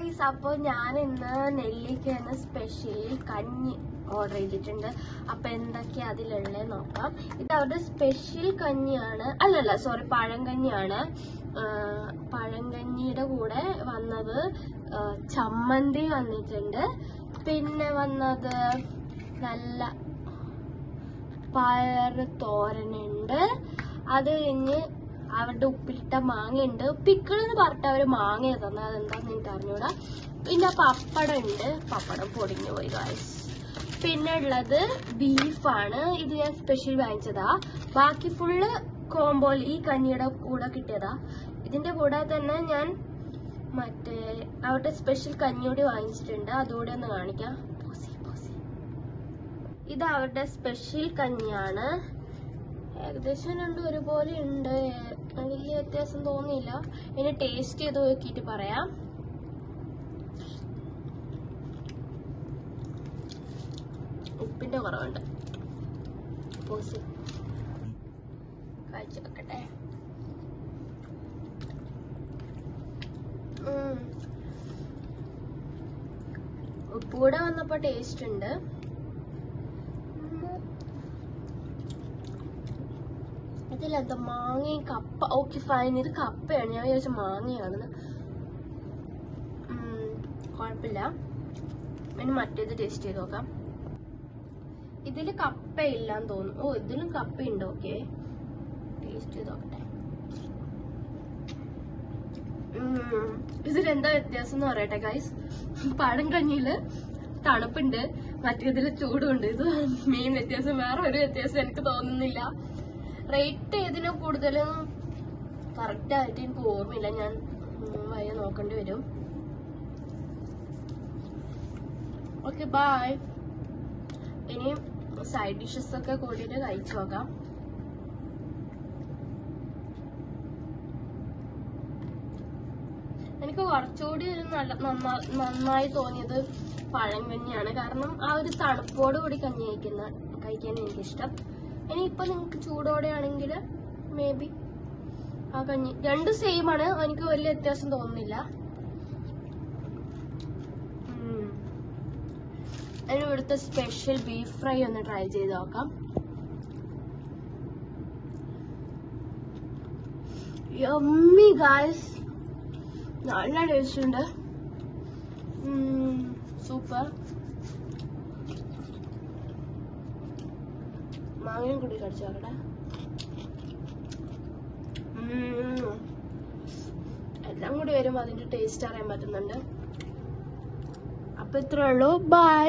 Guys, അപ്പോൾ ഞാൻ ഇന്ന് നെല്ലിക്കയാണ് സ്പെഷ്യൽ കഞ്ഞി ഓർഡർ ചെയ്തിട്ടുണ്ട്. അപ്പൊ എന്തൊക്കെയാ അതിലുള്ളത് നോക്കാം. ഇത് അവരുടെ സ്പെഷ്യൽ കഞ്ഞിയാണ്, അല്ലല്ല സോറി, പഴങ്കഞ്ഞിയാണ്. പഴങ്കഞ്ഞിയുടെ കൂടെ വന്നത് ചമ്മന്തി വന്നിട്ടുണ്ട്. പിന്നെ വന്നത് നല്ല പയറ് തോരനുണ്ട്. അത് കഴിഞ്ഞ് അവരുടെ ഉപ്പിലിട്ട മാങ്ങയുണ്ട്. പിക്കിളെന്ന് പറഞ്ഞിട്ട് അവര് മാങ്ങ തന്നത്, അതെന്താന്ന് എനിക്ക് അറിഞ്ഞൂടാ. പിന്നെ പപ്പടം ഉണ്ട്, പപ്പടം പൊടിഞ്ഞു പോയി ഗൈസ്. പിന്നെ ഉള്ളത് ബീഫാണ്. ഇത് ഞാൻ സ്പെഷ്യൽ വാങ്ങിച്ചതാ. ബാക്കി ഫുള്ള് കോംബോയിൽ ഈ കഞ്ഞിയുടെ കൂടെ കിട്ടിയതാ. ഇതിന്റെ കൂടെ തന്നെ ഞാൻ മറ്റേ അവരുടെ സ്പെഷ്യൽ കഞ്ഞിയോടി വാങ്ങിച്ചിട്ടുണ്ട്. അതുകൂടെ ഒന്ന് കാണിക്കാം. ഇത് അവരുടെ സ്പെഷ്യൽ കഞ്ഞിയാണ്. ഏകദേശം രണ്ടും ഒരുപോലെ ഉണ്ട്, വലിയ വ്യത്യാസം തോന്നിയില്ല. ഇനി ടേസ്റ്റ് ചെയ്ത് നോക്കിയിട്ട് പറയാം. ഉപ്പിന്റെ കുറവുണ്ട്, കഴിച്ചു വെക്കട്ടെ. ഉപ്പ് കൂടെ വന്നപ്പോ ടേസ്റ്റ് ഉണ്ട്. ഇതിലെന്താ മാങ്ങയും കപ്പ. ഓക്കെ ഫൈൻ, ഇത് കപ്പയാണ്. ഞാൻ വിചാരിച്ച മാങ്ങയാണെന്ന്. കുഴപ്പമില്ല. ഇനി മറ്റേത് ടേസ്റ്റ് ചെയ്ത് നോക്കാം. ഇതില് കപ്പയില്ലാന്ന് തോന്നുന്നു. ഓ, ഇതിലും കപ്പയുണ്ട്. ഓക്കെ, ടേസ്റ്റ് ചെയ്ത് നോക്കട്ടെ. ഇതിലെന്താ വ്യത്യാസം എന്ന് പറയട്ടെ ഗൈസ്. പഴം കഞ്ഞിയില് തണുപ്പുണ്ട്, മറ്റേതില് ചൂടുണ്ട്. ഇത് മെയിൻ വ്യത്യാസം. വേറെ ഒരു വ്യത്യാസം എനിക്ക് തോന്നുന്നില്ല. റേറ്റ് ഏതിനോ കൂടുതലും കറക്റ്റ് ആയിട്ട് എനിക്ക് ഓർമ്മയില്ല. ഞാൻ വയ്യ നോക്കേണ്ടി വരും. Okay bye. ഇനി സൈഡ് ഡിഷസ് ഒക്കെ കൂടിയിട്ട് കഴിച്ചു നോക്കാം. എനിക്ക് കുറച്ചുകൂടി നന്നായി തോന്നിയത് പഴങ്കഞ്ഞിയാണ്. കാരണം ആ ഒരു തണുപ്പോട് കൂടി കഞ്ഞി കഴിക്കാൻ എനിക്കിഷ്ടം. ഇനിയിപ്പൊ നിങ്ങക്ക് ചൂടോടെ ആണെങ്കിൽ മേ ബി ആ കഞ്ഞി രണ്ടും സെയിം ആണ്. എനിക്ക് വലിയ വ്യത്യാസം തോന്നുന്നില്ല. അതിന് ഇവിടുത്തെ സ്പെഷ്യൽ ബീഫ് ഫ്രൈ ഒന്ന് ട്രൈ ചെയ്ത് നോക്കാം. യമ്മി ഗായ്സ്, നല്ല ടേസ്റ്റ് ഉണ്ട്. സൂപ്പർ. മാങ്ങയും കൂടി കടിച്ചു നോക്കട്ടെ. എല്ലാം കൂടി വരുമ്പോ അതിന്റെ ടേസ്റ്റ് അറിയാൻ പറ്റുന്നുണ്ട്. അപ്പൊ ഇത്രേ ഉള്ളൂ. ബൈ.